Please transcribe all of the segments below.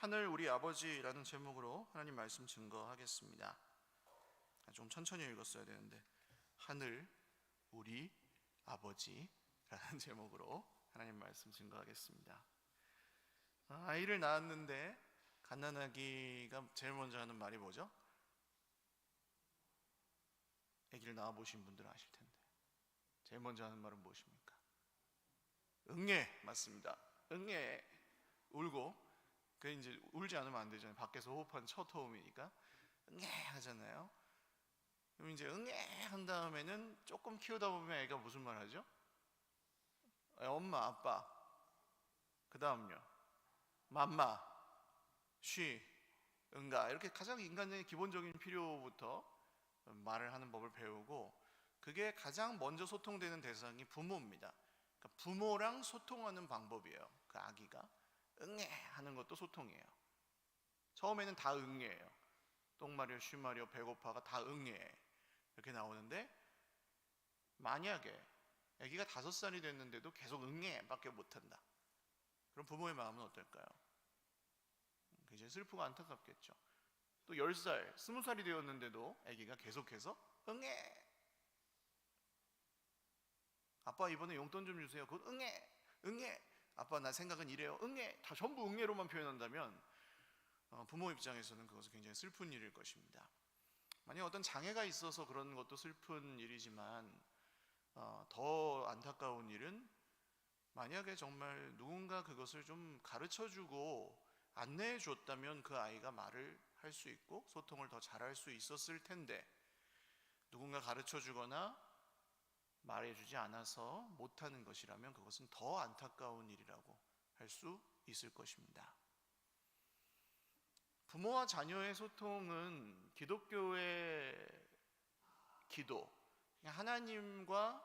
하늘 우리 아버지라는 제목으로 하나님 말씀 증거하겠습니다. 좀 천천히 읽었어야 되는데, 하늘 우리 아버지라는 제목으로 하나님 말씀 증거하겠습니다. 아이를 낳았는데 갓난아기가 제일 먼저 하는 말이 뭐죠? 아기를 낳아보신 분들은 아실 텐데 제일 먼저 하는 말은 무엇입니까? 응애. 맞습니다. 응애. 울고, 그 이제 울지 않으면 안 되잖아요. 밖에서 호흡한 첫 호흡이니까 응애 하잖아요. 그럼 이제 응애 한 다음에는 조금 키우다 보면 애가 무슨 말 하죠? 엄마, 아빠. 그 다음요, 맘마, 쉬, 응가. 이렇게 가장 인간의 기본적인 필요부터 말을 하는 법을 배우고, 그게 가장 먼저 소통되는 대상이 부모입니다. 그러니까 부모랑 소통하는 방법이에요. 그 아기가 응애 하는 것도 소통이에요. 처음에는 다 응애예요. 똥마려, 쉬마려, 배고파가 다 응애 이렇게 나오는데, 만약에 아기가 5살이 됐는데도 계속 응애밖에 못한다, 그럼 부모의 마음은 어떨까요? 굉장히 슬프고 안타깝겠죠. 또 10살, 20살이 되었는데도 아기가 계속해서 응애. 아빠 이번에 용돈 좀 주세요. 그건 응애. 응애. 아빠 나 생각은 이래요. 응애. 다 전부 응애로만 표현한다면 부모 입장에서는 그것은 굉장히 슬픈 일일 것입니다. 만약 어떤 장애가 있어서 그런 것도 슬픈 일이지만, 더 안타까운 일은 만약에 정말 누군가 그것을 좀 가르쳐주고 안내해 줬다면 그 아이가 말을 할 수 있고 소통을 더 잘할 수 있었을 텐데, 누군가 가르쳐주거나 말해주지 않아서 못하는 것이라면 그것은 더 안타까운 일이라고 할 수 있을 것입니다. 부모와 자녀의 소통은 기독교의 기도, 하나님과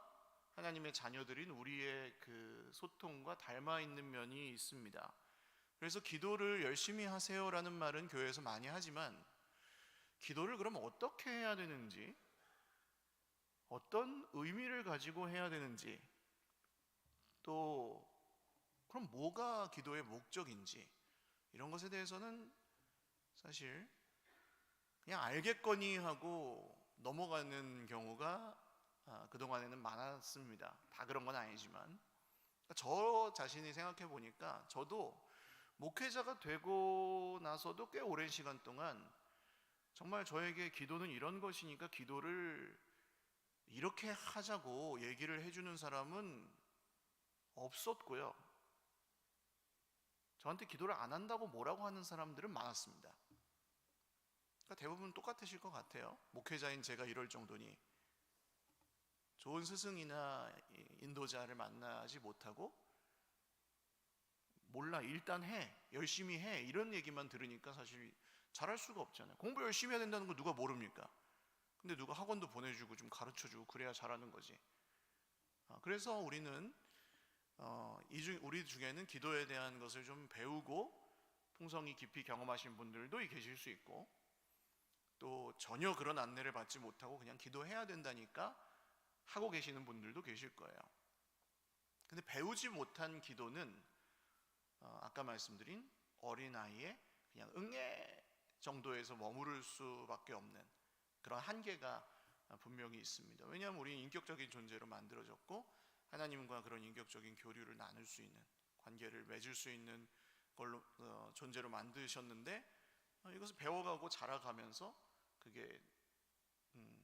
하나님의 자녀들인 우리의 그 소통과 닮아 있는 면이 있습니다. 그래서 기도를 열심히 하세요라는 말은 교회에서 많이 하지만, 기도를 그럼 어떻게 해야 되는지, 어떤 의미를 가지고 해야 되는지, 또 그럼 뭐가 기도의 목적인지, 이런 것에 대해서는 사실 그냥 알겠거니 하고 넘어가는 경우가 그동안에는 많았습니다. 다 그런 건 아니지만, 저 자신이 생각해 보니까 저도 목회자가 되고 나서도 꽤 오랜 시간 동안 정말 저에게 기도는 이런 것이니까 기도를 이렇게 하자고 얘기를 해주는 사람은 없었고요, 저한테 기도를 안 한다고 뭐라고 하는 사람들은 많았습니다. 그러니까 대부분 똑같으실 것 같아요. 목회자인 제가 이럴 정도니 좋은 스승이나 인도자를 만나지 못하고, 몰라, 일단 해, 열심히 해, 이런 얘기만 들으니까 사실 잘할 수가 없잖아요. 공부 열심히 해야 된다는 거 누가 모릅니까? 근데 누가 학원도 보내주고 좀 가르쳐주고 그래야 잘하는 거지. 그래서 우리는 우리 중에는 기도에 대한 것을 좀 배우고 풍성히 깊이 경험하신 분들도 계실 수 있고, 또 전혀 그런 안내를 받지 못하고 그냥 기도해야 된다니까 하고 계시는 분들도 계실 거예요. 근데 배우지 못한 기도는 아까 말씀드린 어린아이의 그냥 응애 정도에서 머무를 수밖에 없는 그런 한계가 분명히 있습니다. 왜냐하면 우리는 인격적인 존재로 만들어졌고, 하나님과 그런 인격적인 교류를 나눌 수 있는, 관계를 맺을 수 있는 걸로 존재로 만드셨는데, 이것을 배워가고 자라가면서 그게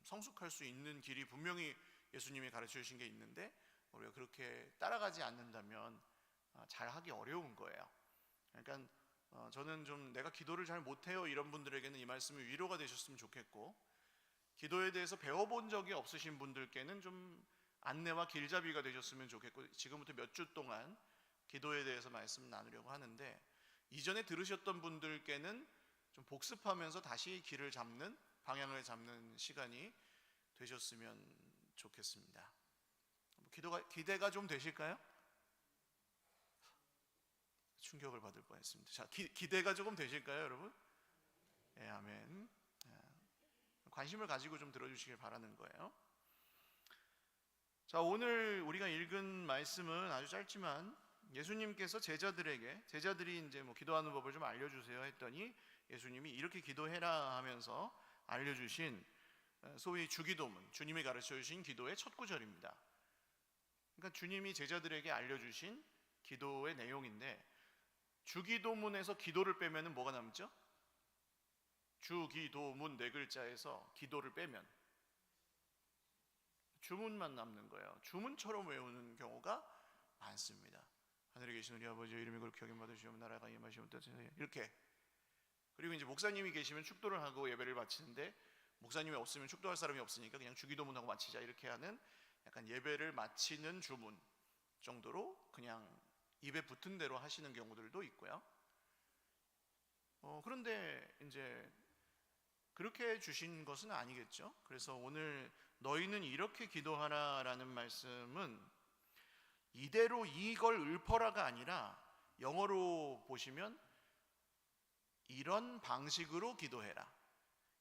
성숙할 수 있는 길이 분명히 예수님이 가르쳐 주신 게 있는데, 우리가 그렇게 따라가지 않는다면 잘하기 어려운 거예요. 그러니까 저는 좀 내가 기도를 잘 못해요 이런 분들에게는 이 말씀이 위로가 되셨으면 좋겠고, 기도에 대해서 배워본 적이 없으신 분들께는 좀 안내와 길잡이가 되셨으면 좋겠고, 지금부터 몇 주 동안 기도에 대해서 말씀 나누려고 하는데, 이전에 들으셨던 분들께는 좀 복습하면서 다시 길을 잡는, 방향을 잡는 시간이 되셨으면 좋겠습니다. 기대가 좀 되실까요? 충격을 받을 뻔했습니다. 자, 기대가 조금 되실까요, 여러분? 예, 아멘. 관심을 가지고 좀 들어주시길 바라는 거예요. 자, 오늘 우리가 읽은 말씀은 아주 짧지만 예수님께서 제자들이 이제 뭐 기도하는 법을 좀 알려주세요 했더니 예수님이 이렇게 기도해라 하면서 알려주신 소위 주기도문, 주님이 가르쳐 주신 기도의 첫 구절입니다. 그러니까 주님이 제자들에게 알려주신 기도의 내용인데, 주기도문에서 기도를 빼면은 뭐가 남죠? 주기도문 네 글자에서 기도를 빼면 주문만 남는 거예요. 주문처럼 외우는 경우가 많습니다. 하늘에 계신 우리 아버지의 이름이 그렇게 여김받으시오며 나라가 임하시오며 뜻이 이렇게. 그리고 이제 목사님이 계시면 축도를 하고 예배를 마치는데, 목사님이 없으면 축도할 사람이 없으니까 그냥 주기도문하고 마치자 이렇게 하는, 약간 예배를 마치는 주문 정도로 그냥 입에 붙은 대로 하시는 경우들도 있고요. 그런데 이제 그렇게 주신 것은 아니겠죠. 그래서 오늘 너희는 이렇게 기도하라라는 말씀은 이대로 이걸 읊어라가 아니라, 영어로 보시면 이런 방식으로 기도해라,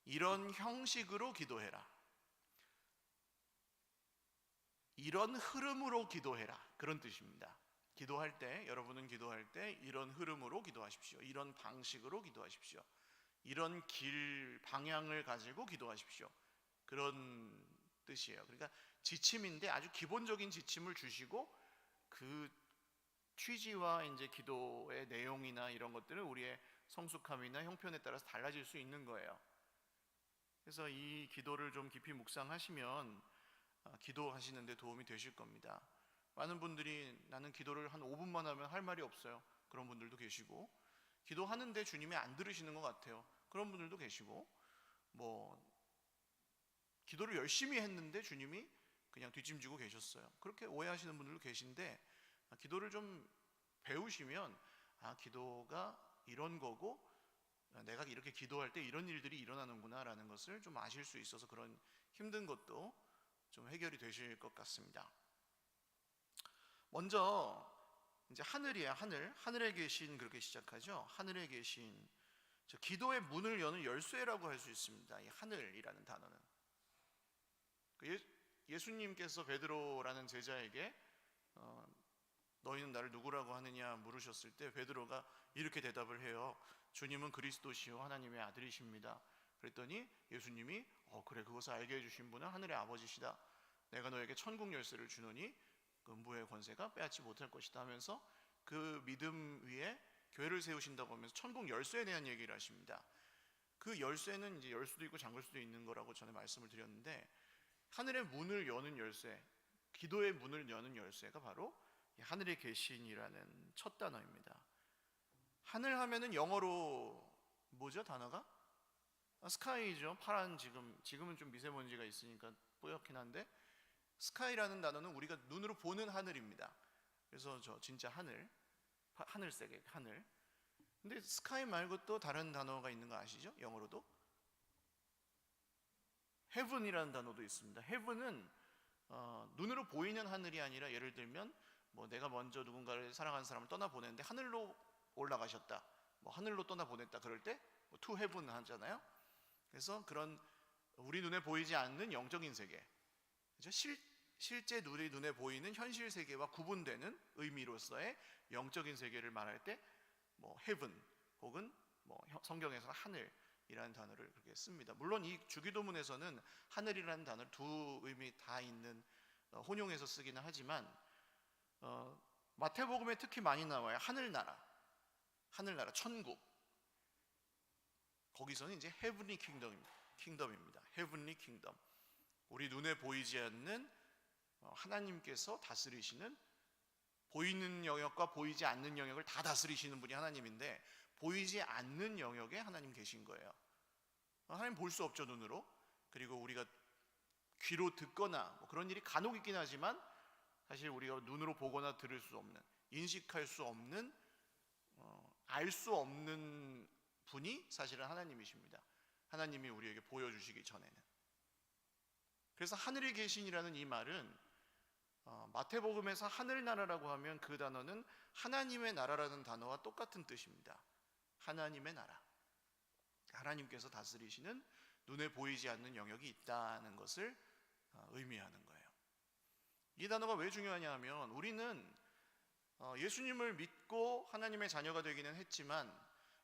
이런 형식으로 기도해라, 이런 흐름으로 기도해라, 그런 뜻입니다. 기도할 때, 여러분은 기도할 때 이런 흐름으로 기도하십시오. 이런 방식으로 기도하십시오. 이런 길, 방향을 가지고 기도하십시오. 그런 뜻이에요. 그러니까 지침인데 아주 기본적인 지침을 주시고, 그 취지와 이제 기도의 내용이나 이런 것들은 우리의 성숙함이나 형편에 따라서 달라질 수 있는 거예요. 그래서 이 기도를 좀 깊이 묵상하시면 기도하시는 데 도움이 되실 겁니다. 많은 분들이 나는 기도를 한 5분만 하면 할 말이 없어요. 그런 분들도 계시고, 기도하는데 주님이 안 들으시는 것 같아요. 그런 분들도 계시고, 뭐 기도를 열심히 했는데 주님이 그냥 뒷짐지고 계셨어요. 그렇게 오해하시는 분들도 계신데, 기도를 좀 배우시면 기도가 이런 거고, 내가 이렇게 기도할 때 이런 일들이 일어나는구나 라는 것을 좀 아실 수 있어서 그런 힘든 것도 좀 해결이 되실 것 같습니다. 먼저 이제 하늘이야, 하늘에 계신, 그렇게 시작하죠. 하늘에 계신, 기도의 문을 여는 열쇠라고 할 수 있습니다. 이 하늘이라는 단어는 예수님께서 베드로라는 제자에게 너희는 나를 누구라고 하느냐 물으셨을 때 베드로가 이렇게 대답을 해요. 주님은 그리스도시요 하나님의 아들이십니다. 그랬더니 예수님이 그래, 그것을 알게 해주신 분은 하늘의 아버지시다. 내가 너에게 천국 열쇠를 주노니 음부의 권세가 빼앗지 못할 것이다 하면서 그 믿음 위에 교회를 세우신다고 하면서 천국 열쇠에 대한 얘기를 하십니다. 그 열쇠는 이제 열 수도 있고 잠글 수도 있는 거라고 전에 말씀을 드렸는데, 하늘의 문을 여는 열쇠, 기도의 문을 여는 열쇠가 바로 하늘에 계신이라는 첫 단어입니다. 하늘 하면은 영어로 뭐죠, 단어가? 스카이죠. 파란, 지금은 좀 미세먼지가 있으니까 뿌옇긴 한데, 스카이라는 단어는 우리가 눈으로 보는 하늘입니다. 그래서 저 진짜 하늘색의 하늘. 근데 스카이 말고 또 다른 단어가 있는 거 아시죠? 영어로도 heaven이라는 단어도 있습니다. heaven은 눈으로 보이는 하늘이 아니라, 예를 들면 뭐 내가 먼저 누군가를 사랑하는 사람을 떠나보내는데 하늘로 올라가셨다, 뭐 하늘로 떠나보냈다, 그럴 때 뭐 to heaven 하잖아요. 그래서 그런 우리 눈에 보이지 않는 영적인 세계, 그렇죠? 실제 우리 눈에 보이는 현실 세계와 구분되는 의미로서의 영적인 세계를 말할 때 뭐 heaven 혹은 뭐 성경에서는 하늘이라는 단어를 그렇게 씁니다. 물론 이 주기도문에서는 하늘이라는 단어를 두 의미 다 있는 혼용해서 쓰기는 하지만, 마태복음에 특히 많이 나와요. 하늘나라, 천국. 거기서는 이제 heavenly kingdom입니다. heavenly kingdom. 우리 눈에 보이지 않는 하나님께서 다스리시는, 보이는 영역과 보이지 않는 영역을 다 다스리시는 분이 하나님인데, 보이지 않는 영역에 하나님 계신 거예요. 하나님 볼 수 없죠, 눈으로. 그리고 우리가 귀로 듣거나 뭐 그런 일이 간혹 있긴 하지만, 사실 우리가 눈으로 보거나 들을 수 없는, 인식할 수 없는, 알 수 없는 분이 사실은 하나님이십니다. 하나님이 우리에게 보여주시기 전에는. 그래서 하늘에 계신이라는 이 말은 마태복음에서 하늘나라라고 하면 그 단어는 하나님의 나라라는 단어와 똑같은 뜻입니다. 하나님의 나라, 하나님께서 다스리시는 눈에 보이지 않는 영역이 있다는 것을 의미하는 거예요. 이 단어가 왜 중요하냐 하면, 우리는 예수님을 믿고 하나님의 자녀가 되기는 했지만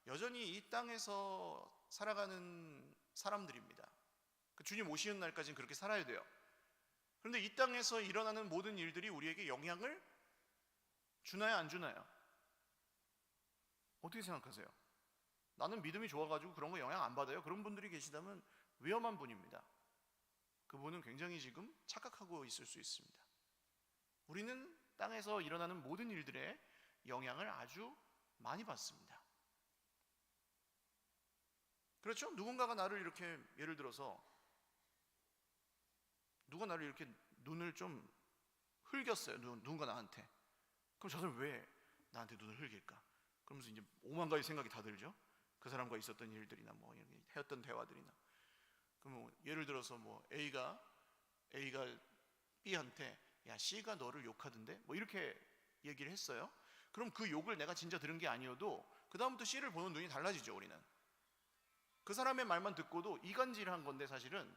여전히 이 땅에서 살아가는 사람들입니다. 그 주님 오시는 날까지는 그렇게 살아야 돼요. 그런데 이 땅에서 일어나는 모든 일들이 우리에게 영향을 주나요, 안 주나요? 어떻게 생각하세요? 나는 믿음이 좋아가지고 그런 거 영향 안 받아요. 그런 분들이 계시다면 위험한 분입니다. 그분은 굉장히 지금 착각하고 있을 수 있습니다. 우리는 땅에서 일어나는 모든 일들의 영향을 아주 많이 받습니다. 그렇죠? 누군가가 나를 이렇게, 예를 들어서 누가 나를 이렇게 눈을 좀 흘겼어요. 누군가 나한테. 그럼 저 사람 왜 나한테 눈을 흘길까? 그러면서 이제 오만 가지 생각이 다 들죠. 그 사람과 있었던 일들이나 뭐 했던 대화들이나. 그럼 예를 들어서 뭐 A가 B한테 야 C가 너를 욕하던데 뭐 이렇게 얘기를 했어요. 그럼 그 욕을 내가 진짜 들은 게 아니어도 그 다음부터 C를 보는 눈이 달라지죠. 우리는 그 사람의 말만 듣고도 이간질한 건데 사실은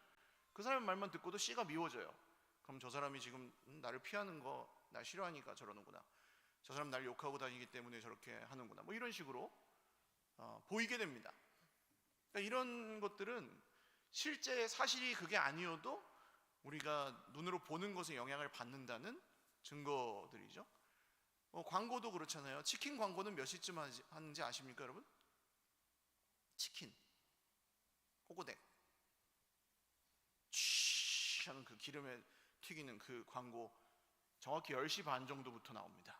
그 사람의 말만 듣고도 C가 미워져요. 그럼 저 사람이 지금 나를 피하는 거 날 싫어하니까 저러는구나. 저 사람 날 욕하고 다니기 때문에 저렇게 하는구나. 뭐 이런 식으로 보이게 됩니다. 그러니까 이런 것들은 실제 사실이 그게 아니어도 우리가 눈으로 보는 것에 영향을 받는다는 증거들이죠. 광고도 그렇잖아요. 치킨 광고는 몇 시쯤 하는지 아십니까 여러분? 치킨 호고댁 치 하는 그 기름에 튀기는 그 광고 정확히 10시 반 정도부터 나옵니다.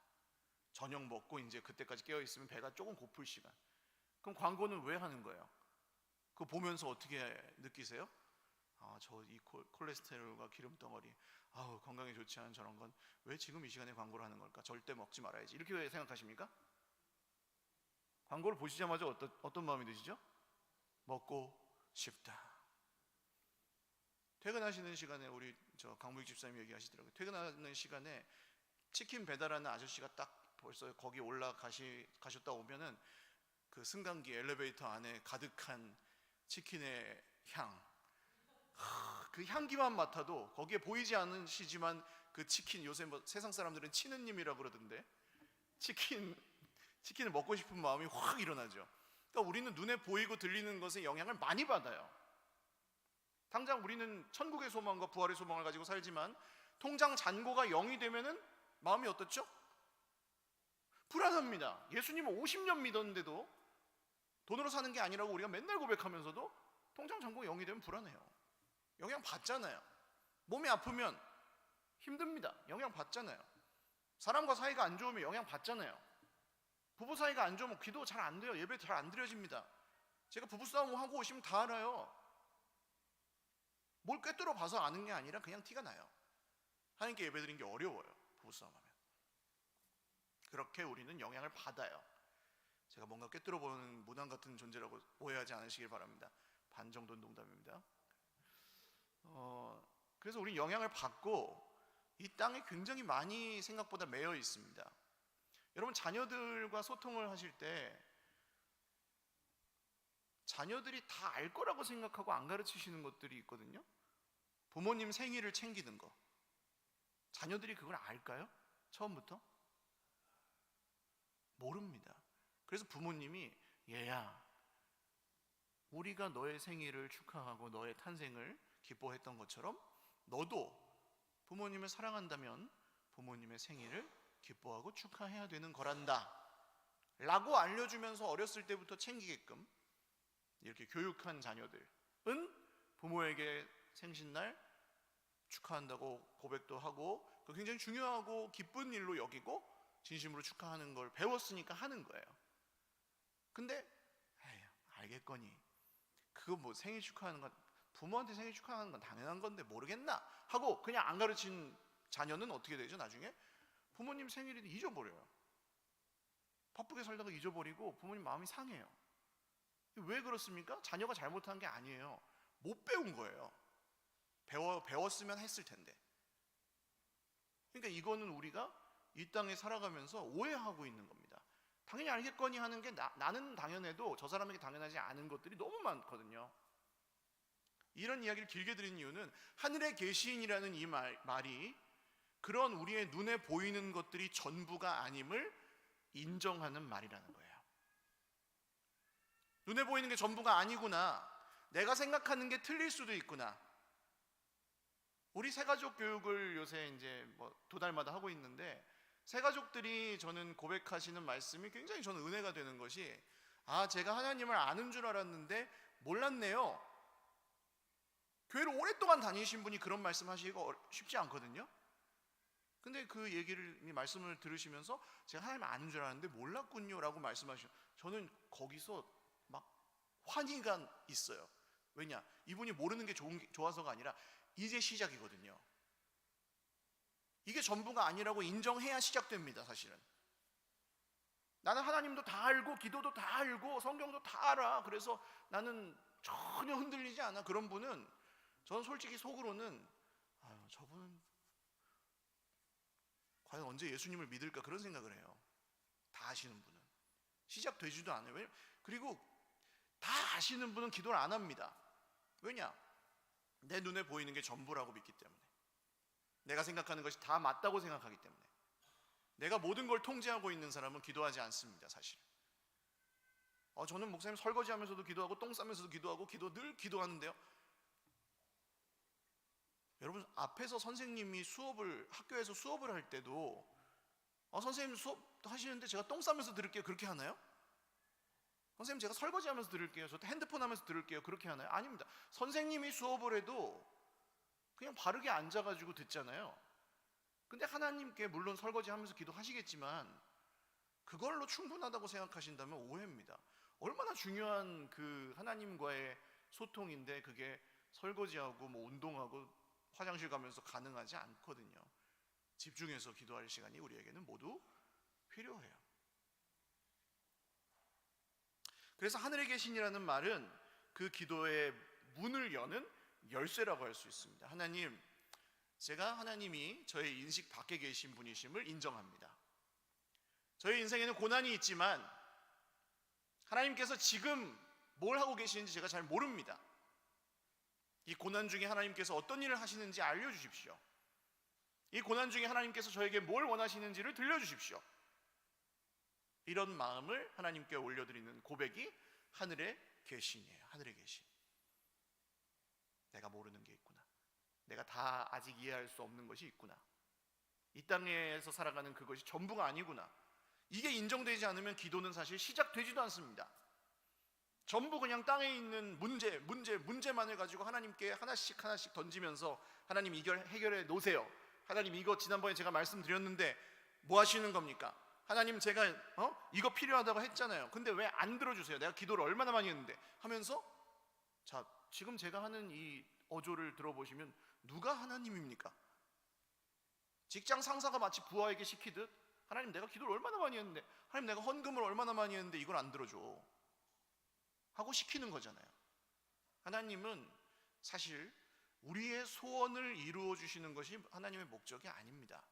저녁 먹고 이제 그때까지 깨어있으면 배가 조금 고플 시간. 그럼 광고는 왜 하는 거예요? 그거 보면서 어떻게 느끼세요? 저 이 콜레스테롤과 기름 덩어리, 건강에 좋지 않은 저런 건 왜 지금 이 시간에 광고를 하는 걸까? 절대 먹지 말아야지. 이렇게 생각하십니까? 광고를 보시자마자 어떤 마음이 드시죠? 먹고 싶다. 퇴근하시는 시간에 우리 강무익 집사님 얘기하시더라고요. 퇴근하는 시간에 치킨 배달하는 아저씨가 딱 벌써 거기 올라가셨다 오면은 그 승강기 엘리베이터 안에 가득한 치킨의 향, 그 향기만 맡아도 거기에 보이지 않으시지만 그 치킨, 요새 뭐 세상 사람들은 치느님이라고 그러던데 치킨을 먹고 싶은 마음이 확 일어나죠. 그러니까 우리는 눈에 보이고 들리는 것에 영향을 많이 받아요. 당장 우리는 천국의 소망과 부활의 소망을 가지고 살지만 통장 잔고가 0이 되면은 마음이 어떻죠? 불안합니다. 예수님은 50년 믿었는데도 돈으로 사는 게 아니라고 우리가 맨날 고백하면서도 통장 잔고가 0이 되면 불안해요. 영향 받잖아요. 몸이 아프면 힘듭니다. 영향 받잖아요. 사람과 사이가 안 좋으면 영향 받잖아요. 부부 사이가 안 좋으면 기도 잘 안 돼요. 예배 잘 안 드려집니다. 제가 부부싸움 하고 오시면 다 알아요. 뭘 꿰뚫어 봐서 아는 게 아니라 그냥 티가 나요. 하나님께 예배 드리는 게 어려워요. 부부싸움 하면. 그렇게 우리는 영향을 받아요. 제가 뭔가 꿰뚫어 보는 무당 같은 존재라고 오해하지 않으시길 바랍니다. 반 정도는 농담입니다. 그래서 우리 영향을 받고 이 땅에 굉장히 많이 생각보다 매여 있습니다. 여러분 자녀들과 소통을 하실 때 자녀들이 다 알 거라고 생각하고 안 가르치시는 것들이 있거든요. 부모님 생일을 챙기는 거. 자녀들이 그걸 알까요? 처음부터? 모릅니다. 그래서 부모님이 얘야, 우리가 너의 생일을 축하하고 너의 탄생을 기뻐했던 것처럼 너도 부모님을 사랑한다면 부모님의 생일을 기뻐하고 축하해야 되는 거란다 라고 알려주면서 어렸을 때부터 챙기게끔 이렇게 교육한 자녀들은 부모에게 생신날 축하한다고 고백도 하고 굉장히 중요하고 기쁜 일로 여기고 진심으로 축하하는 걸 배웠으니까 하는 거예요. 근데 알겠거니 그거 뭐 생일 축하하는 건 부모한테 생일 축하하는 건 당연한 건데 모르겠나 하고 그냥 안 가르친 자녀는 어떻게 되죠? 나중에 부모님 생일이 잊어버려요. 바쁘게 살다가 잊어버리고 부모님 마음이 상해요. 왜 그렇습니까? 자녀가 잘못한 게 아니에요. 못 배운 거예요. 배웠으면 했을 텐데. 그러니까 이거는 우리가 이 땅에 살아가면서 오해하고 있는 겁니다. 당연히 알겠거니 하는 게 나는 당연해도 저 사람에게 당연하지 않은 것들이 너무 많거든요. 이런 이야기를 길게 드린 이유는 하늘의 계시인이라는 이 말이 그런 우리의 눈에 보이는 것들이 전부가 아님을 인정하는 말이라는 거예요. 눈에 보이는 게 전부가 아니구나. 내가 생각하는 게 틀릴 수도 있구나. 우리 새가족 교육을 요새 이제 두 달마다 하고 있는데, 새가족들이 저는 고백하시는 말씀이 굉장히 저는 은혜가 되는 것이, 제가 하나님을 아는 줄 알았는데 몰랐네요. 교회를 오랫동안 다니신 분이 그런 말씀 하시기가 쉽지 않거든요. 근데 그 말씀을 들으시면서 제가 하나님을 아는 줄 알았는데 몰랐군요 라고 말씀하시면, 저는 거기서 막 환희가 있어요. 왜냐? 이분이 모르는 게 좋아서가 아니라 이제 시작이거든요. 이게 전부가 아니라고 인정해야 시작됩니다. 사실은 나는 하나님도 다 알고 기도도 다 알고 성경도 다 알아. 그래서 나는 전혀 흔들리지 않아. 그런 분은 저는 솔직히 속으로는 저분은 과연 언제 예수님을 믿을까 그런 생각을 해요. 다 아시는 분은 시작되지도 않아요. 그리고 다 아시는 분은 기도를 안 합니다. 왜냐? 내 눈에 보이는 게 전부라고 믿기 때문에, 내가 생각하는 것이 다 맞다고 생각하기 때문에. 내가 모든 걸 통제하고 있는 사람은 기도하지 않습니다. 사실 저는 목사님 설거지하면서도 기도하고 똥 싸면서도 기도하고 늘 기도하는데요, 여러분 앞에서 선생님이 학교에서 수업을 할 때도 선생님 수업 하시는데 제가 똥 싸면서 들을게요 그렇게 하나요? 선생님 제가 설거지하면서 들을게요, 저 핸드폰 하면서 들을게요 그렇게 하나요? 아닙니다. 선생님이 수업을 해도 그냥 바르게 앉아가지고 듣잖아요. 근데 하나님께 물론 설거지하면서 기도하시겠지만 그걸로 충분하다고 생각하신다면 오해입니다. 얼마나 중요한 그 하나님과의 소통인데 그게 설거지하고 운동하고 화장실 가면서 가능하지 않거든요. 집중해서 기도할 시간이 우리에게는 모두 필요해요. 그래서 하늘에 계신이라는 말은 그 기도의 문을 여는 열쇠라고 할 수 있습니다. 하나님, 제가 하나님이 저의 인식 밖에 계신 분이심을 인정합니다. 저의 인생에는 고난이 있지만 하나님께서 지금 뭘 하고 계시는지 제가 잘 모릅니다. 이 고난 중에 하나님께서 어떤 일을 하시는지 알려주십시오. 이 고난 중에 하나님께서 저에게 뭘 원하시는지를 들려주십시오. 이런 마음을 하나님께 올려드리는 고백이 하늘에 계신이에요. 하늘에 계신. 내가 모르는 게 있구나. 내가 다 아직 이해할 수 없는 것이 있구나. 이 땅에서 살아가는 그것이 전부가 아니구나. 이게 인정되지 않으면 기도는 사실 시작되지도 않습니다. 전부 그냥 땅에 있는 문제만을 가지고 하나님께 하나씩 던지면서, 하나님 해결해 놓으세요. 하나님 이거 지난번에 제가 말씀드렸는데 뭐 하시는 겁니까? 하나님 제가 이거 필요하다고 했잖아요. 근데 왜 안 들어주세요? 내가 기도를 얼마나 많이 했는데 하면서, 자 지금 제가 하는 이 어조를 들어보시면 누가 하나님입니까? 직장 상사가 마치 부하에게 시키듯, 하나님 내가 기도를 얼마나 많이 했는데, 하나님 내가 헌금을 얼마나 많이 했는데 이걸 안 들어줘 하고 시키는 거잖아요. 하나님은 사실 우리의 소원을 이루어 주시는 것이 하나님의 목적이 아닙니다.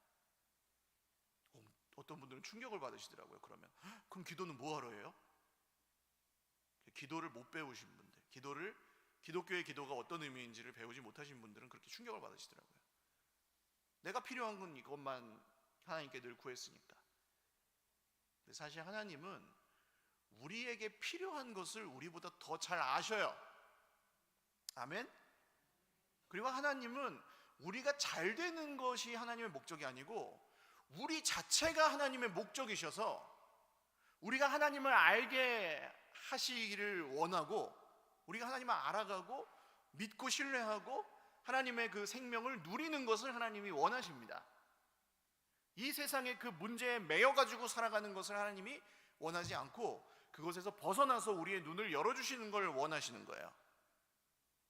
어떤 분들은 충격을 받으시더라고요. 그럼 기도는 뭐하러 해요? 기도를 못 배우신 분들, 기독교의 기도가 어떤 의미인지를 배우지 못하신 분들은 그렇게 충격을 받으시더라고요. 내가 필요한 건 이것만 하나님께 늘 구했으니까. 근데 사실 하나님은 우리에게 필요한 것을 우리보다 더 잘 아셔요. 아멘? 그리고 하나님은 우리가 잘 되는 것이 하나님의 목적이 아니고 우리 자체가 하나님의 목적이셔서, 우리가 하나님을 알게 하시기를 원하고, 우리가 하나님을 알아가고 믿고 신뢰하고 하나님의 그 생명을 누리는 것을 하나님이 원하십니다. 이 세상의 그 문제에 매여가지고 살아가는 것을 하나님이 원하지 않고 그것에서 벗어나서 우리의 눈을 열어주시는 걸 원하시는 거예요.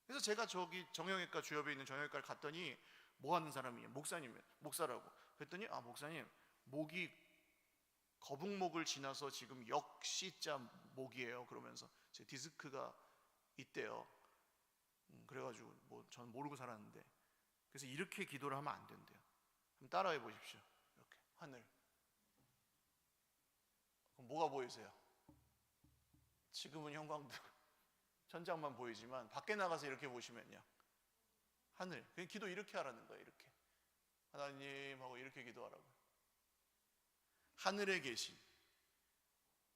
그래서 제가 저기 정형외과 주협에 있는 정형외과를 갔더니 뭐 하는 사람이에요? 목사라고. 그랬더니 목사님 목이 거북목을 지나서 지금 역시자 목이에요. 그러면서 제 디스크가 있대요. 그래가지고 저는 모르고 살았는데, 그래서 이렇게 기도를 하면 안 된대요. 한번 따라해 보십시오. 이렇게 하늘. 그럼 뭐가 보이세요? 지금은 형광등 천장만 보이지만 밖에 나가서 이렇게 보시면요, 하늘. 그냥 기도 이렇게 하라는 거예요. 이렇게 하나님 하고 이렇게 기도하라고. 하늘에 계신.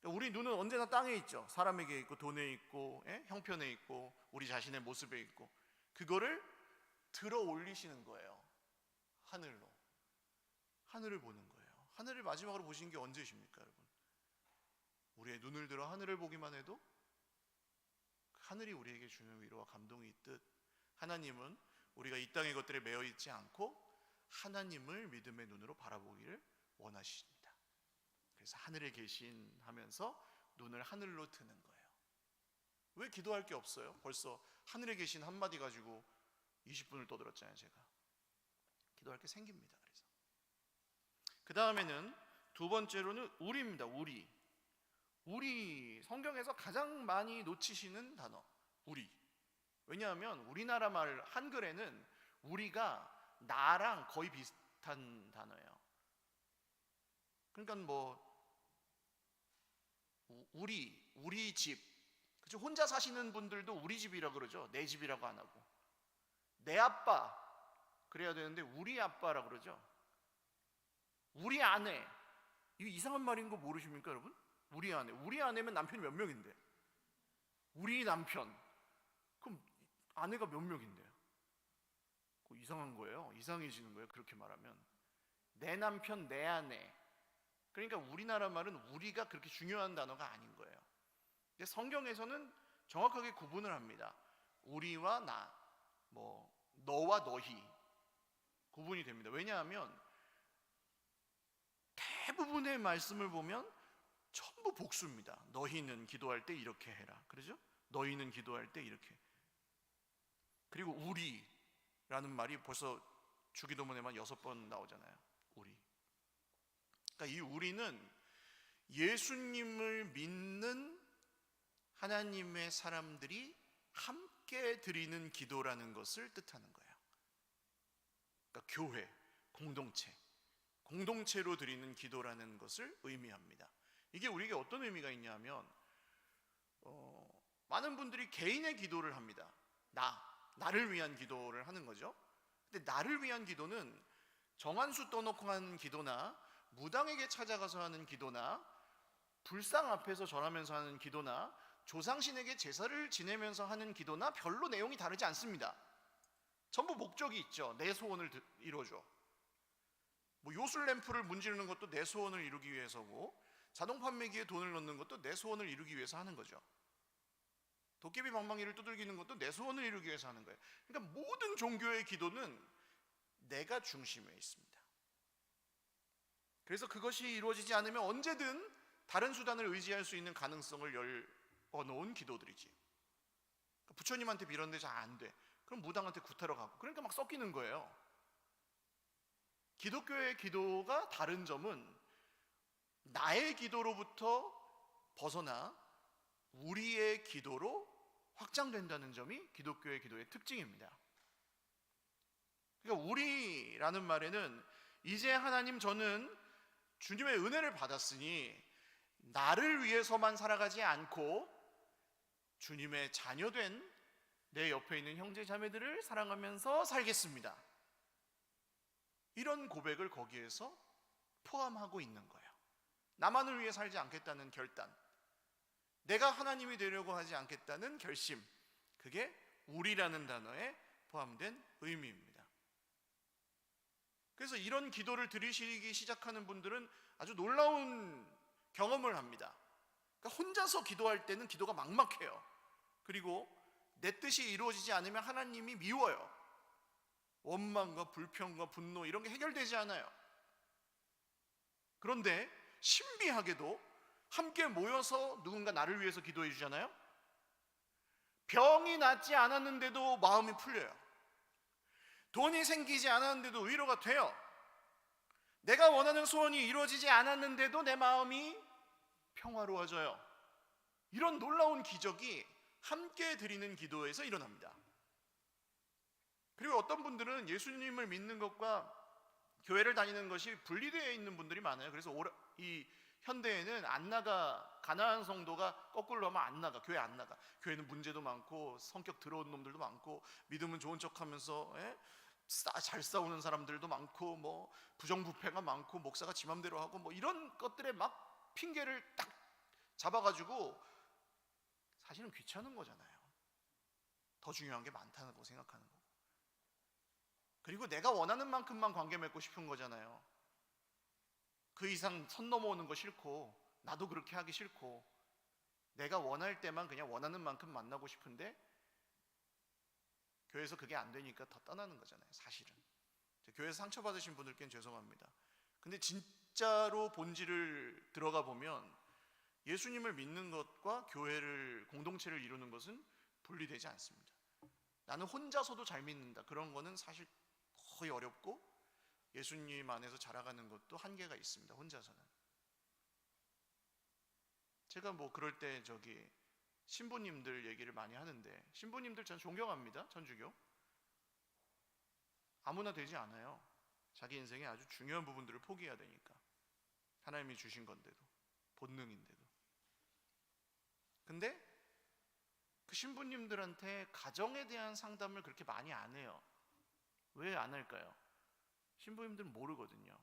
우리 눈은 언제나 땅에 있죠. 사람에게 있고 돈에 있고 형편에 있고 우리 자신의 모습에 있고, 그거를 들어 올리시는 거예요. 하늘로. 하늘을 보는 거예요. 하늘을 마지막으로 보신 게 언제십니까, 여러분? 우리의 눈을 들어 하늘을 보기만 해도 하늘이 우리에게 주는 위로와 감동이 있듯, 하나님은 우리가 이 땅의 것들에 매여 있지 않고 하나님을 믿음의 눈으로 바라보기를 원하십니다. 그래서 하늘에 계신 하면서 눈을 하늘로 트는 거예요. 왜 기도할 게 없어요? 벌써 하늘에 계신 한마디 가지고 20분을 떠들었잖아요. 제가 기도할 게 생깁니다. 그래서 그 다음에는 두 번째로는 우리입니다. 우리 성경에서 가장 많이 놓치시는 단어, 우리. 왜냐하면 우리나라 말 한글에는 우리가 나랑 거의 비슷한 단어예요. 그러니까 뭐 우리 집, 그죠? 혼자 사시는 분들도 우리 집이라고 그러죠. 내 집이라고 안 하고. 내 아빠 그래야 되는데 우리 아빠라고 그러죠. 우리 아내, 이거 이상한 말인 거 모르십니까, 여러분? 우리 아내면 남편이 몇 명인데? 우리 남편, 그럼 아내가 몇 명인데요? 그거 이상한 거예요. 이상해지는 거예요, 그렇게 말하면. 내 남편, 내 아내. 그러니까 우리나라 말은 우리가 그렇게 중요한 단어가 아닌 거예요. 근데 성경에서는 정확하게 구분을 합니다. 우리와 나, 뭐 너와 너희 구분이 됩니다. 왜냐하면 대부분의 말씀을 보면 전부 복수입니다. 너희는 기도할 때 이렇게 해라. 그러죠? 너희는 기도할 때 이렇게. 그리고 우리라는 말이 벌써 주기도문에만 6번 나오잖아요. 우리. 그러니까 이 우리는 예수님을 믿는 하나님의 사람들이 함께 드리는 기도라는 것을 뜻하는 거예요. 그러니까 교회, 공동체로 드리는 기도라는 것을 의미합니다. 이게 우리에게 어떤 의미가 있냐면, 많은 분들이 개인의 기도를 합니다. 나를 위한 기도를 하는 거죠. 근데 나를 위한 기도는 정한수 떠놓고 하는 기도나, 무당에게 찾아가서 하는 기도나, 불상 앞에서 절하면서 하는 기도나, 조상신에게 제사를 지내면서 하는 기도나 별로 내용이 다르지 않습니다. 전부 목적이 있죠. 내 소원을 이루어줘. 뭐 요술램프를 문지르는 것도 내 소원을 이루기 위해서고, 자동 판매기에 돈을 넣는 것도 내 소원을 이루기 위해서 하는 거죠. 도깨비 방망이를 두들기는 것도 내 소원을 이루기 위해서 하는 거예요. 그러니까 모든 종교의 기도는 내가 중심에 있습니다. 그래서 그것이 이루어지지 않으면 언제든 다른 수단을 의지할 수 있는 가능성을 열어놓은 기도들이지. 부처님한테 빌었는데 잘 안 돼. 그럼 무당한테 구타러 가고. 그러니까 막 섞이는 거예요. 기독교의 기도가 다른 점은 나의 기도로부터 벗어나 우리의 기도로 확장된다는 점이 기독교의 기도의 특징입니다. 그러니까 우리라는 말에는 이제 하나님, 저는 주님의 은혜를 받았으니 나를 위해서만 살아가지 않고 주님의 자녀된 내 옆에 있는 형제 자매들을 사랑하면서 살겠습니다. 이런 고백을 거기에서 포함하고 있는 거예요. 나만을 위해 살지 않겠다는 결단, 내가 하나님이 되려고 하지 않겠다는 결심, 그게 우리라는 단어에 포함된 의미입니다. 그래서 이런 기도를 드리시기 시작하는 분들은 아주 놀라운 경험을 합니다. 그러니까 혼자서 기도할 때는 기도가 막막해요. 그리고 내 뜻이 이루어지지 않으면 하나님이 미워요. 원망과 불평과 분노 이런 게 해결되지 않아요. 그런데 신비하게도 함께 모여서 누군가 나를 위해서 기도해 주잖아요. 병이 낫지 않았는데도 마음이 풀려요. 돈이 생기지 않았는데도 위로가 돼요. 내가 원하는 소원이 이루어지지 않았는데도 내 마음이 평화로워져요. 이런 놀라운 기적이 함께 드리는 기도에서 일어납니다. 그리고 어떤 분들은 예수님을 믿는 것과 교회를 다니는 것이 분리되어 있는 분들이 많아요. 그래서 이 현대에는 안 나가, 가난한 성도가 거꾸로 하면 안 나가, 교회 안 나가. 교회는 문제도 많고 성격 더러운 놈들도 많고 믿음은 좋은 척하면서 잘 싸우는 사람들도 많고 뭐 부정부패가 많고 목사가 지 맘대로 하고 뭐 이런 것들에 막 핑계를 딱 잡아가지고 사실은 귀찮은 거잖아요. 더 중요한 게 많다는 거 생각하는 거고, 그리고 내가 원하는 만큼만 관계 맺고 싶은 거잖아요. 그 이상 선 넘어오는 거 싫고, 나도 그렇게 하기 싫고, 내가 원할 때만 그냥 원하는 만큼 만나고 싶은데 교회에서 그게 안 되니까 더 떠나는 거잖아요. 사실은 교회에서 상처받으신 분들께는 죄송합니다. 근데 진짜로 본질을 들어가 보면 예수님을 믿는 것과 교회를, 공동체를 이루는 것은 분리되지 않습니다. 나는 혼자서도 잘 믿는다, 그런 거는 사실 거의 어렵고, 예수님 안에서 자라가는 것도 한계가 있습니다. 혼자서는. 제가 뭐 그럴 때 신부님들 얘기를 많이 하는데, 신부님들 전 존경합니다. 천주교 아무나 되지 않아요. 자기 인생에 아주 중요한 부분들을 포기해야 되니까, 하나님이 주신 건데도, 본능인데도. 근데 그 신부님들한테 가정에 대한 상담을 그렇게 많이 안 해요. 왜 안 할까요? 신부님들은 모르거든요.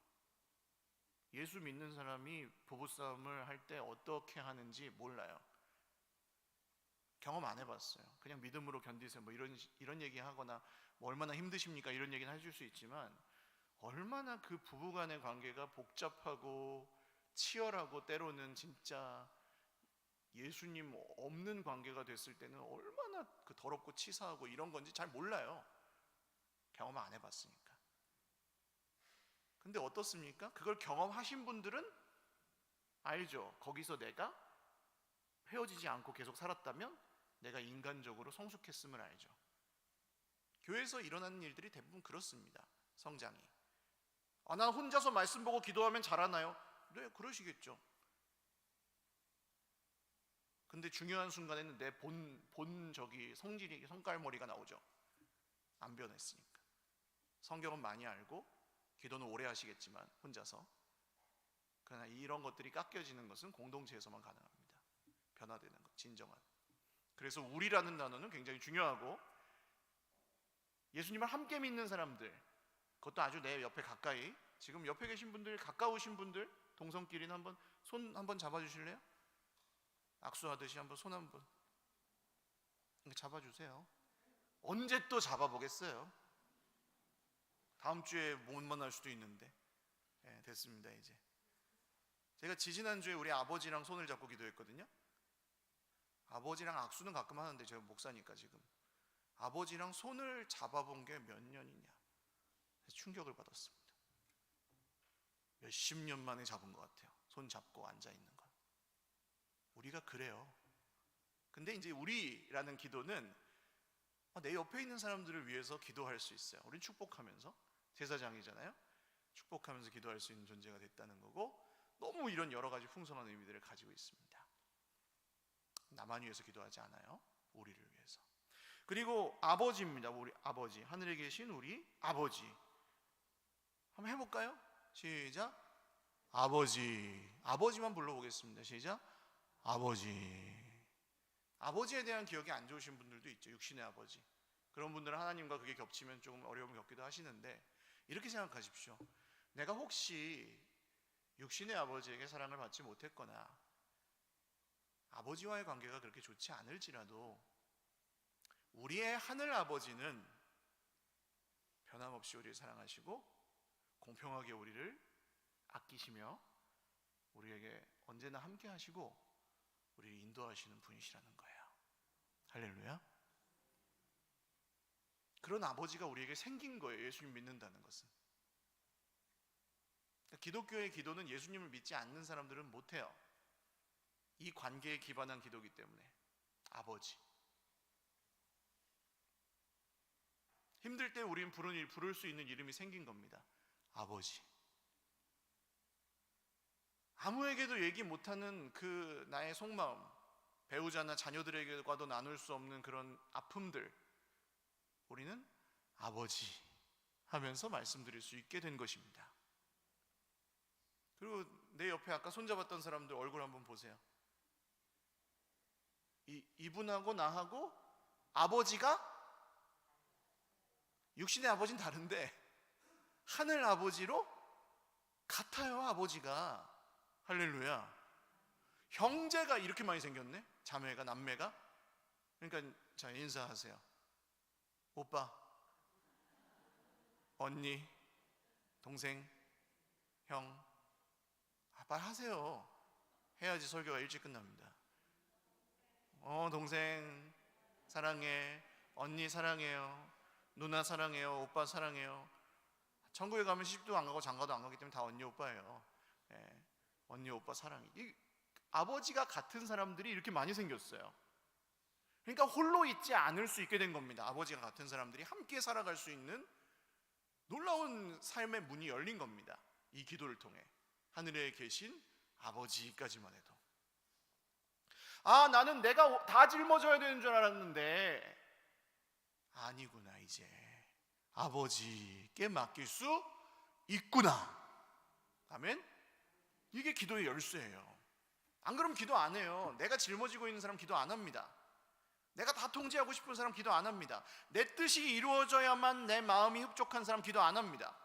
예수 믿는 사람이 부부싸움을 할 때 어떻게 하는지 몰라요. 경험 안 해봤어요. 그냥 믿음으로 견디세요 뭐 이런 얘기 하거나, 뭐 얼마나 힘드십니까 이런 얘기는 해줄 수 있지만, 얼마나 그 부부간의 관계가 복잡하고 치열하고, 때로는 진짜 예수님 없는 관계가 됐을 때는 얼마나 그 더럽고 치사하고 이런 건지 잘 몰라요. 경험 안 해봤으니까. 근데 어떻습니까? 그걸 경험하신 분들은 알죠. 거기서 내가 헤어지지 않고 계속 살았다면 내가 인간적으로 성숙했음을 알죠. 교회에서 일어나는 일들이 대부분 그렇습니다. 성장이. 난 혼자서 말씀 보고 기도하면 잘하나요? 네, 그러시겠죠. 근데 중요한 순간에는 내 성질이, 성깔머리가 나오죠. 안 변했으니까. 성경은 많이 알고 기도는 오래 하시겠지만 혼자서, 그러나 이런 것들이 깎여지는 것은 공동체에서만 가능합니다. 변화되는 것, 진정한. 그래서 우리라는 단어는 굉장히 중요하고, 예수님을 함께 믿는 사람들, 그것도 아주 내 옆에 가까이, 지금 옆에 계신 분들, 가까우신 분들, 동성끼리는 한번 손 한번 잡아주실래요? 악수하듯이 한번 손 한번 잡아주세요. 언제 또 잡아보겠어요? 다음 주에 못 만날 수도 있는데. 네, 됐습니다. 이제 제가 지지난주에 우리 아버지랑 손을 잡고 기도했거든요. 아버지랑 악수는 가끔 하는데, 제가 목사니까 지금 아버지랑 손을 잡아본 게 몇 년이냐, 충격을 받았습니다. 몇십 년 만에 잡은 것 같아요. 손 잡고 앉아있는 건. 우리가 그래요. 근데 이제 우리라는 기도는 내 옆에 있는 사람들을 위해서 기도할 수 있어요. 우린 축복하면서, 제사장이잖아요. 축복하면서 기도할 수 있는 존재가 됐다는 거고, 너무 이런 여러 가지 풍성한 의미들을 가지고 있습니다. 나만 위해서 기도하지 않아요. 우리를 위해서. 그리고 아버지입니다. 우리 아버지, 하늘에 계신 우리 아버지. 한번 해볼까요? 시작. 아버지. 아버지만 불러보겠습니다. 시작. 아버지. 아버지에 대한 기억이 안 좋으신 분들도 있죠. 육신의 아버지. 그런 분들은 하나님과 그게 겹치면 조금 어려움을 겪기도 하시는데, 이렇게 생각하십시오. 내가 혹시 육신의 아버지에게 사랑을 받지 못했거나 아버지와의 관계가 그렇게 좋지 않을지라도, 우리의 하늘 아버지는 변함없이 우리를 사랑하시고 공평하게 우리를 아끼시며 우리에게 언제나 함께 하시고 우리를 인도하시는 분이시라는 거예요. 할렐루야. 그런 아버지가 우리에게 생긴 거예요. 예수님 믿는다는 것은. 그러니까 기독교의 기도는 예수님을 믿지 않는 사람들은 못해요. 이 관계에 기반한 기도이기 때문에. 아버지. 힘들 때 우린 부를 수 있는 이름이 생긴 겁니다. 아버지. 아무에게도 얘기 못하는 그 나의 속마음, 배우자나 자녀들에게과도 나눌 수 없는 그런 아픔들, 우리는 아버지 하면서 말씀드릴 수 있게 된 것입니다. 그리고 내 옆에 아까 손잡았던 사람들 얼굴 한번 보세요. 이분하고 나하고 아버지가 육신의 아버지는 다른데 하늘 아버지로 같아요. 아버지가. 할렐루야. 형제가 이렇게 많이 생겼네. 자매가, 남매가. 그러니까 자, 인사하세요. 오빠, 언니, 동생, 형. 말하세요. 해야지 설교가 일찍 끝납니다. 동생 사랑해, 언니 사랑해요, 누나 사랑해요, 오빠 사랑해요. 천국에 가면 시집도 안 가고 장가도 안 가기 때문에 다 언니 오빠예요. 언니 오빠 사랑해. 이 아버지가 같은 사람들이 이렇게 많이 생겼어요. 그러니까 홀로 있지 않을 수 있게 된 겁니다. 아버지가 같은 사람들이 함께 살아갈 수 있는 놀라운 삶의 문이 열린 겁니다. 이 기도를 통해. 하늘에 계신 아버지까지만 해도. 나는 내가 다 짊어져야 되는 줄 알았는데 아니구나. 이제 아버지께 맡길 수 있구나. 아멘. 이게 기도의 열쇠예요. 안 그러면 기도 안 해요. 내가 짊어지고 있는 사람 기도 안 합니다. 내가 다 통제하고 싶은 사람 기도 안 합니다. 내 뜻이 이루어져야만 내 마음이 흡족한 사람 기도 안 합니다.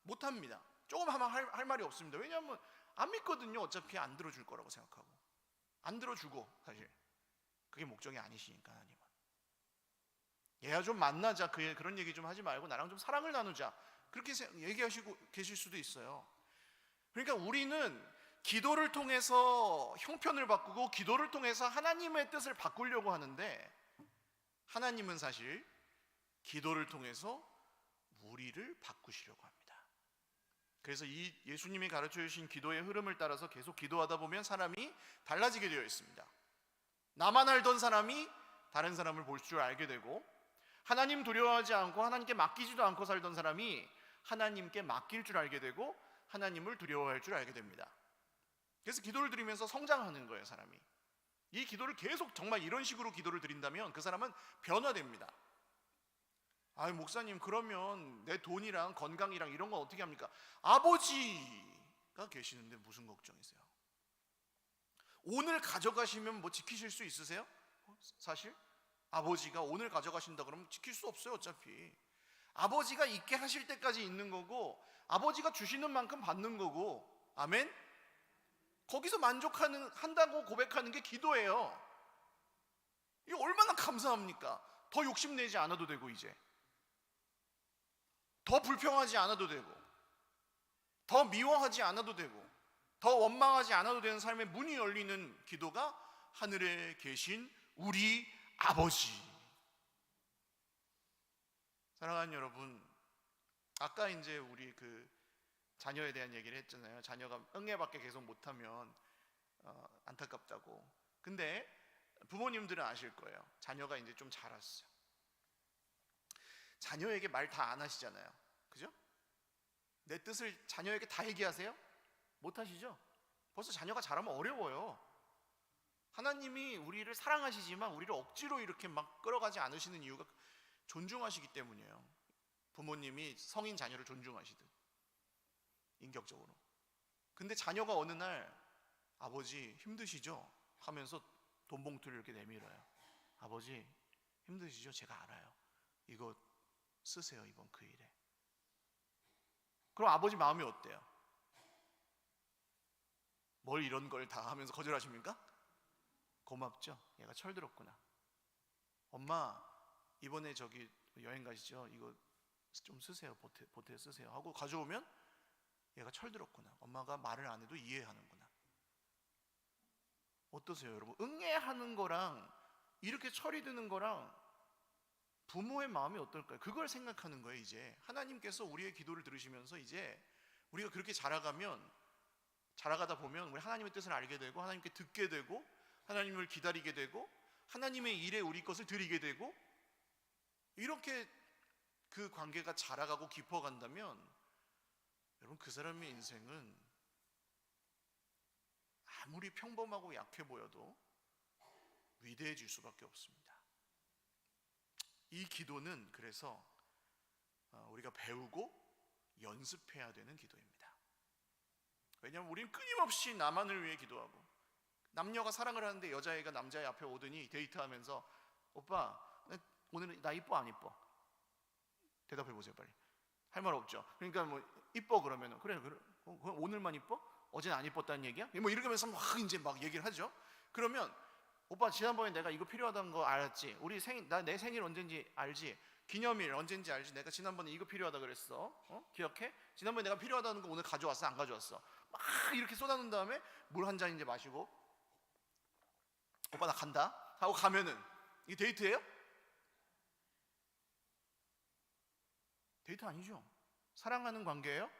못 합니다. 조금 하면 할 말이 없습니다. 왜냐하면 안 믿거든요. 어차피 안 들어줄 거라고 생각하고. 안 들어주고, 사실 그게 목적이 아니시니까. 하나님은 얘야 좀 만나자, 그런 얘기 좀 하지 말고 나랑 좀 사랑을 나누자, 그렇게 얘기하시고 계실 수도 있어요. 그러니까 우리는 기도를 통해서 형편을 바꾸고 기도를 통해서 하나님의 뜻을 바꾸려고 하는데, 하나님은 사실 기도를 통해서 우리를 바꾸시려고 합니다. 그래서 이 예수님이 가르쳐 주신 기도의 흐름을 따라서 계속 기도하다 보면 사람이 달라지게 되어 있습니다. 나만 알던 사람이 다른 사람을 볼 줄 알게 되고, 하나님 두려워하지 않고 하나님께 맡기지도 않고 살던 사람이 하나님께 맡길 줄 알게 되고 하나님을 두려워할 줄 알게 됩니다. 그래서 기도를 드리면서 성장하는 거예요. 사람이 이 기도를 계속 정말 이런 식으로 기도를 드린다면 그 사람은 변화됩니다. 목사님, 그러면 내 돈이랑 건강이랑 이런 건 어떻게 합니까? 아버지가 계시는데 무슨 걱정이세요? 오늘 가져가시면 뭐 지키실 수 있으세요? 사실 아버지가 오늘 가져가신다 그러면 지킬 수 없어요. 어차피 아버지가 있게 하실 때까지 있는 거고, 아버지가 주시는 만큼 받는 거고. 아멘. 거기서 한다고 고백하는 게 기도예요. 이게 얼마나 감사합니까? 더 욕심내지 않아도 되고, 이제 더 불평하지 않아도 되고, 더 미워하지 않아도 되고, 더 원망하지 않아도 되는 삶의 문이 열리는 기도가 하늘에 계신 우리 아버지. 사랑하는 여러분, 아까 이제 우리 자녀에 대한 얘기를 했잖아요. 자녀가 응애밖에 계속 못하면 안타깝다고. 근데 부모님들은 아실 거예요. 자녀가 이제 좀 자랐어요. 자녀에게 말 다 안 하시잖아요. 그죠? 내 뜻을 자녀에게 다 얘기하세요? 못 하시죠? 벌써 자녀가 자라면 어려워요. 하나님이 우리를 사랑하시지만 우리를 억지로 이렇게 막 끌어가지 않으시는 이유가 존중하시기 때문이에요. 부모님이 성인 자녀를 존중하시듯 인격적으로. 근데 자녀가 어느 날 아버지 힘드시죠? 하면서 돈 봉투를 이렇게 내밀어요. 아버지 힘드시죠? 제가 알아요. 이거 쓰세요, 이번 그 일에. 그럼 아버지 마음이 어때요? 뭘 이런 걸 다 하면서 거절하십니까? 고맙죠? 얘가 철들었구나. 엄마 이번에 저기 여행 가시죠? 이거 좀 쓰세요. 보태 쓰세요 하고 가져오면 얘가 철들었구나. 엄마가 말을 안 해도 이해하는구나. 어떠세요, 여러분? 응애하는 거랑 이렇게 철이 드는 거랑 부모의 마음이 어떨까요? 그걸 생각하는 거예요. 이제 하나님께서 우리의 기도를 들으시면서 이제 우리가 그렇게 자라가다 보면 우리 하나님의 뜻을 알게 되고, 하나님께 듣게 되고, 하나님을 기다리게 되고, 하나님의 일에 우리 것을 드리게 되고, 이렇게 그 관계가 자라가고 깊어간다면 여러분, 그 사람의 인생은 아무리 평범하고 약해 보여도 위대해질 수밖에 없습니다. 이 기도는 그래서 우리가 배우고 연습해야 되는 기도입니다. 왜냐하면 우리는 끊임없이 나만을 위해 기도하고, 남녀가 사랑을 하는데 여자애가 남자애 앞에 오더니 데이트하면서 오빠 오늘 나 이뻐 안 이뻐? 대답해 보세요, 빨리. 할 말 없죠. 그러니까 뭐 이뻐 그러면은 그래 오늘만 이뻐? 어제는 안 이뻤다는 얘기야? 뭐 이렇게 하면서 막 이제 막 얘기를 하죠. 그러면 오빠 지난번에 내가 이거 필요하다는 거 알았지? 우리 내 생일 언젠지 알지? 기념일 언젠지 알지? 내가 지난번에 이거 필요하다 그랬어. 기억해? 지난번에 내가 필요하다는 거 오늘 가져왔어? 안 가져왔어? 막 이렇게 쏟아놓은 다음에 물 한 잔 이제 마시고 오빠 나 간다 하고 가면은 이게 데이트예요? 데이트 아니죠. 사랑하는 관계예요?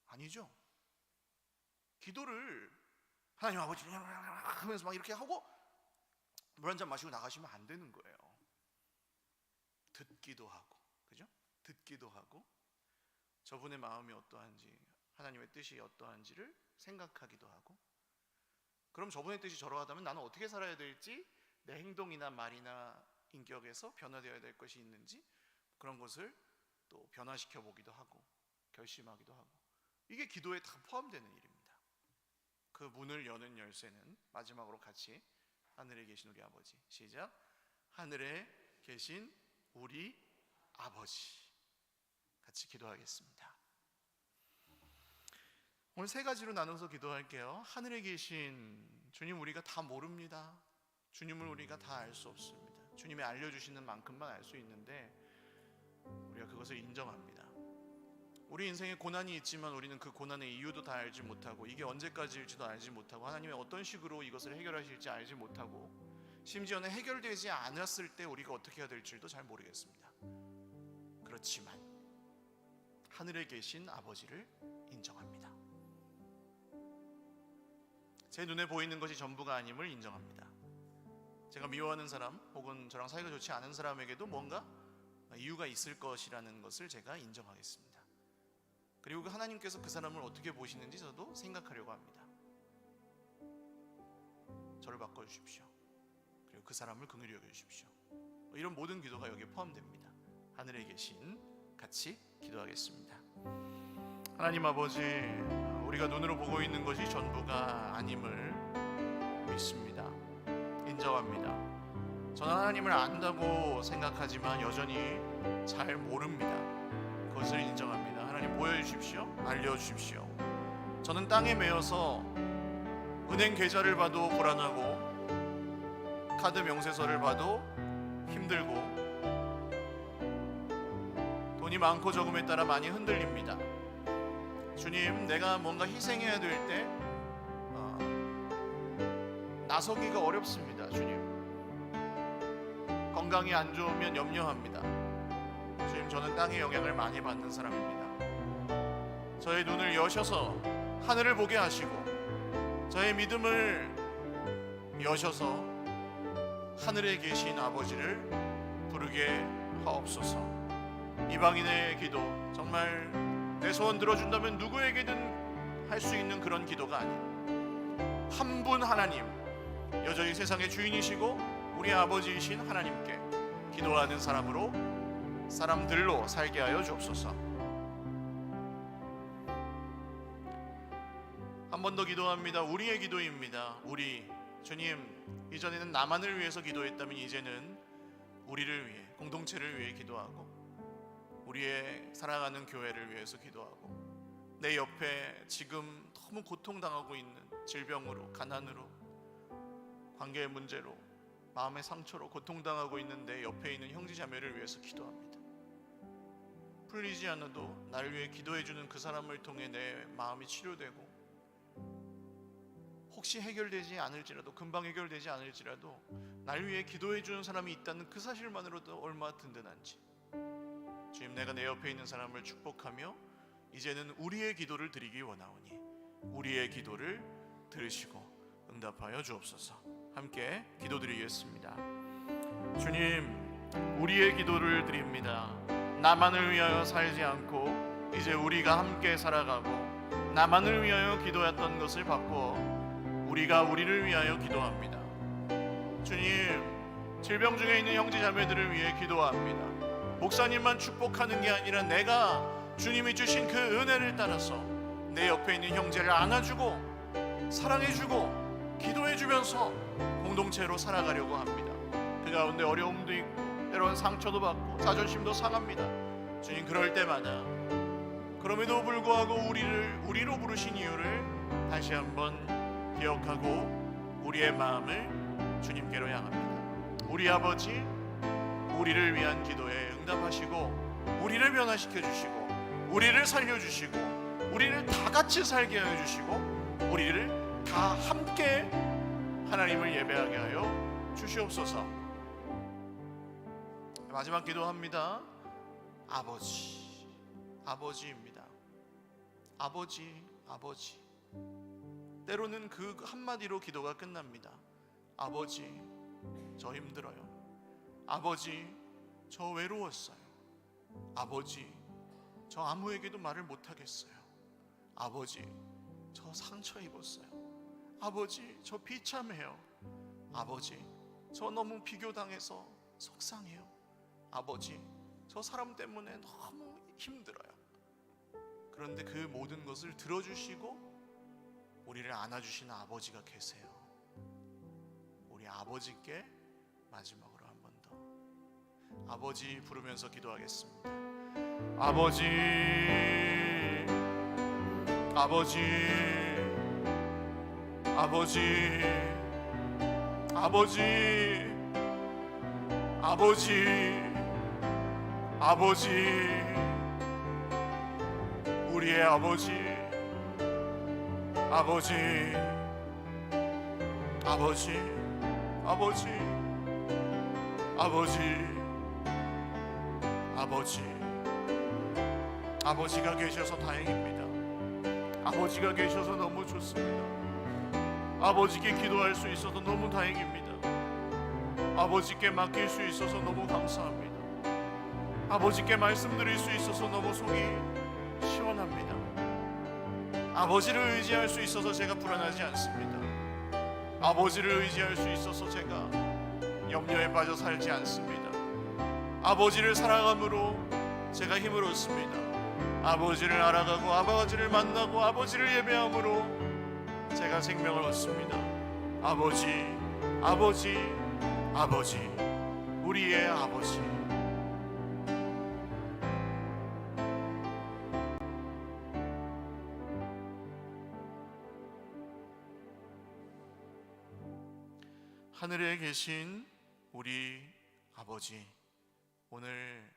아니죠. 기도를 하나님 아버지 하면서 막 이렇게 하고 물 한 잔 마시고 나가시면 안 되는 거예요. 듣기도 하고, 그죠? 듣기도 하고 저분의 마음이 어떠한지, 하나님의 뜻이 어떠한지를 생각하기도 하고, 그럼 저분의 뜻이 저러하다면 나는 어떻게 살아야 될지, 내 행동이나 말이나 인격에서 변화되어야 될 것이 있는지 그런 것을 또 변화시켜 보기도 하고 결심하기도 하고, 이게 기도에 다 포함되는 일입니다. 그 문을 여는 열쇠는 마지막으로 같이 하늘에 계신 우리 아버지, 시작. 하늘에 계신 우리 아버지, 같이 기도하겠습니다. 오늘 세 가지로 나눠서 기도할게요. 하늘에 계신 주님, 우리가 다 모릅니다. 주님을 우리가 다 알 수 없습니다. 주님이 알려주시는 만큼만 알 수 있는데 우리가 그것을 인정합니다. 우리 인생에 고난이 있지만 우리는 그 고난의 이유도 다 알지 못하고, 이게 언제까지일지도 알지 못하고, 하나님이 어떤 식으로 이것을 해결하실지 알지 못하고, 심지어는 해결되지 않았을 때 우리가 어떻게 해야 될지도 잘 모르겠습니다. 그렇지만 하늘에 계신 아버지를 인정합니다. 제 눈에 보이는 것이 전부가 아님을 인정합니다. 제가 미워하는 사람 혹은 저랑 사이가 좋지 않은 사람에게도 뭔가 이유가 있을 것이라는 것을 제가 인정하겠습니다. 그리고 그 하나님께서 그 사람을 어떻게 보시는지 저도 생각하려고 합니다. 저를 바꿔주십시오. 그리고 그 사람을 긍휼히 여겨주십시오. 이런 모든 기도가 여기에 포함됩니다. 하늘에 계신, 같이 기도하겠습니다. 하나님 아버지, 우리가 눈으로 보고 있는 것이 전부가 아님을 믿습니다. 인정합니다. 저는 하나님을 안다고 생각하지만 여전히 잘 모릅니다. 그것을 인정합니다. 하나님 보여주십시오. 알려주십시오. 저는 땅에 매여서 은행 계좌를 봐도 불안하고 카드 명세서를 봐도 힘들고 돈이 많고 적음에 따라 많이 흔들립니다. 주님, 내가 뭔가 희생해야 될 때 나서기가 어렵습니다. 주님, 건강이 안 좋으면 염려합니다. 주님, 저는 땅의 영향을 많이 받는 사람입니다. 저의 눈을 여셔서 하늘을 보게 하시고 저의 믿음을 여셔서 하늘에 계신 아버지를 부르게 하옵소서. 이방인의 기도, 정말 내 소원 들어준다면 누구에게든 할 수 있는 그런 기도가 아닌 한 분 하나님, 여전히 세상의 주인이시고 우리 아버지이신 하나님께 기도하는 사람들로 살게 하여 주옵소서. 한 번 더 기도합니다. 우리의 기도입니다. 우리, 주님, 이전에는 나만을 위해서 기도했다면 이제는 우리를 위해, 공동체를 위해 기도하고 우리의 사랑하는 교회를 위해서 기도하고, 내 옆에 지금 너무 고통당하고 있는 질병으로, 가난으로, 관계의 문제로, 마음의 상처로 고통당하고 있는 내 옆에 있는 형제자매를 위해서 기도합니다. 풀리지 않아도 나를 위해 기도해주는 그 사람을 통해 내 마음이 치료되고, 혹시 해결되지 않을지라도, 금방 해결되지 않을지라도 나를 위해 기도해주는 사람이 있다는 그 사실만으로도 얼마나 든든한지. 주님, 내가 내 옆에 있는 사람을 축복하며 이제는 우리의 기도를 드리기 원하오니 우리의 기도를 들으시고 응답하여 주옵소서. 함께 기도드리겠습니다. 주님, 우리의 기도를 드립니다. 나만을 위하여 살지 않고 이제 우리가 함께 살아가고, 나만을 위하여 기도했던 것을 바꾸어 우리가 우리를 위하여 기도합니다. 주님, 질병 중에 있는 형제 자매들을 위해 기도합니다. 목사님만 축복하는 게 아니라 내가 주님이 주신 그 은혜를 따라서 내 옆에 있는 형제를 안아주고 사랑해주고 기도해주면서 공동체로 살아가려고 합니다. 그 가운데 어려움도 있고 때로는 상처도 받고 자존심도 상합니다. 주님, 그럴 때마다 그럼에도 불구하고 우리를 우리로 부르신 이유를 다시 한번 기억하고 우리의 마음을 주님께로 향합니다. 우리 아버지, 우리를 위한 기도에 응답하시고 우리를 변화시켜 주시고 우리를 살려주시고 우리를 다 같이 살게 하여 주시고 우리를 다 함께 하나님을 예배하게 하여 주시옵소서. 마지막 기도합니다. 아버지, 아버지입니다. 아버지, 아버지. 때로는 그 한마디로 기도가 끝납니다. 아버지, 저 힘들어요. 아버지, 저 외로웠어요. 아버지, 저 아무에게도 말을 못하겠어요. 아버지, 저 상처 입었어요. 아버지, 저 비참해요. 아버지, 저 너무 비교당해서 속상해요. 아버지, 저 사람 때문에 너무 힘들어요. 그런데 그 모든 것을 들어주시고 우리를 안아주시는 아버지가 계세요. 우리 아버지께 마지막으로 한 번 더 아버지 부르면서 기도하겠습니다. 아버지, 아버지, 아버지, 아버지, 아버지, 아버지, 우리의 아버지, 아버지, 아버지, 아버지, 아버지, 아버지. 아버지가 계셔서 다행입니다. 아버지가 계셔서 너무 좋습니다. 아버지께 기도할 수 있어서 너무 다행입니다. 아버지께 맡길 수 있어서 너무 감사합니다. 아버지께 말씀드릴 수 있어서 너무 속이 시원합니다. 아버지를 의지할 수 있어서 제가 불안하지 않습니다. 아버지를 의지할 수 있어서 제가 염려에 빠져 살지 않습니다. 아버지를 사랑함으로 제가 힘을 얻습니다. 아버지를 알아가고 아버지를 만나고 아버지를 예배함으로 제가 생명을 얻습니다. 아버지, 아버지, 아버지, 우리의 아버지. 하늘에 계신 우리 아버지, 오늘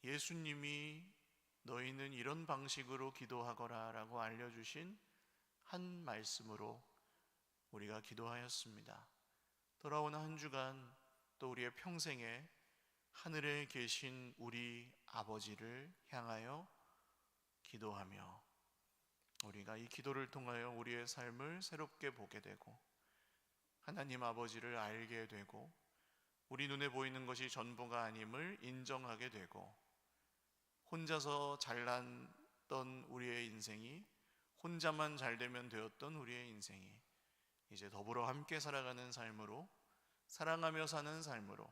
예수님이 너희는 이런 방식으로 기도하거라 라고 알려주신 한 말씀으로 우리가 기도하였습니다. 돌아오는 한 주간 또 우리의 평생에 하늘에 계신 우리 아버지를 향하여 기도하며 우리가 이 기도를 통하여 우리의 삶을 새롭게 보게 되고 하나님 아버지를 알게 되고 우리 눈에 보이는 것이 전부가 아님을 인정하게 되고 혼자서 잘났던 우리의 인생이 혼자만 잘되면 되었던 우리의 인생이 이제 더불어 함께 살아가는 삶으로, 사랑하며 사는 삶으로,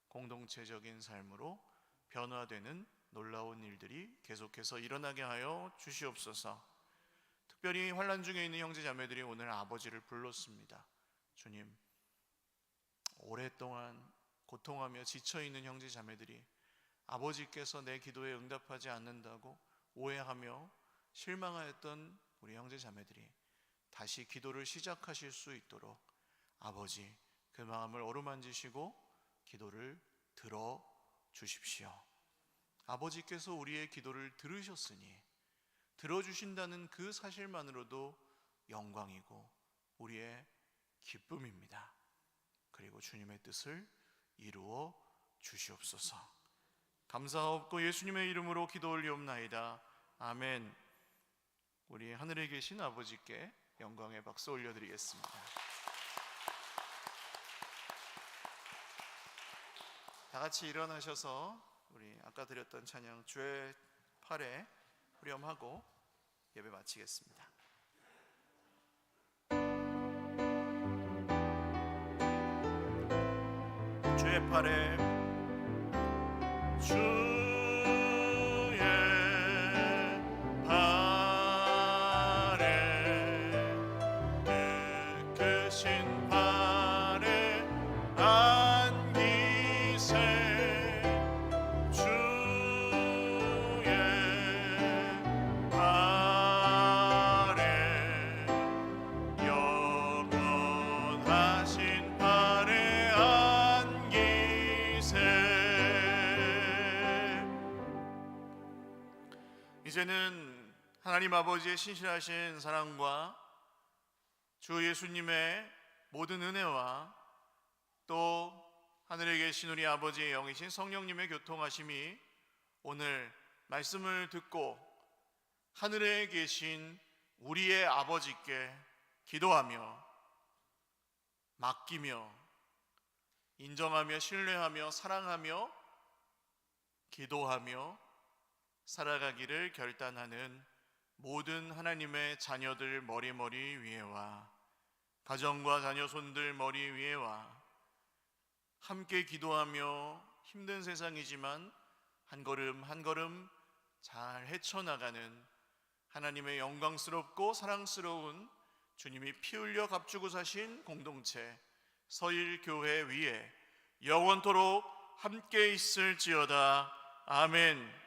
공동체적인 삶으로 변화되는 놀라운 일들이 계속해서 일어나게 하여 주시옵소서. 특별히 환난 중에 있는 형제 자매들이 오늘 아버지를 불렀습니다. 주님, 오랫동안 고통하며 지쳐있는 형제 자매들이 아버지께서 내 기도에 응답하지 않는다고 오해하며 실망하였던 우리 형제 자매들이 다시 기도를 시작하실 수 있도록 아버지 그 마음을 어루만지시고 기도를 들어주십시오. 아버지께서 우리의 기도를 들으셨으니 들어주신다는 그 사실만으로도 영광이고 우리의 기쁨입니다. 그리고 주님의 뜻을 이루어 주시옵소서. 감사하옵고 예수님의 이름으로 기도 올리옵나이다. 아멘. 우리 하늘에 계신 아버지께 영광의 박수 올려드리겠습니다. 다 같이 일어나셔서 우리 아까 드렸던 찬양 주의 팔에 후렴하고 예배 마치겠습니다. 주의 팔에 주의 팔에 그 크신 팔에 안기세 주의 발에 영원하신 발에 안기세. 이제는 하나님 아버지의 신실하신 사랑과 주 예수님의 모든 은혜와 또 하늘에 계신 우리 아버지의 영이신 성령님의 교통하심이 오늘 말씀을 듣고 하늘에 계신 우리의 아버지께 기도하며 맡기며 인정하며 신뢰하며 사랑하며 기도하며 살아가기를 결단하는 모든 하나님의 자녀들 머리 위에와 가정과 자녀손들 머리 위에와 함께 기도하며 힘든 세상이지만 한 걸음 한 걸음 잘 헤쳐나가는 하나님의 영광스럽고 사랑스러운 주님이 피 흘려 값주고 사신 공동체 서일교회 위에 영원토록 함께 있을지어다. 아멘.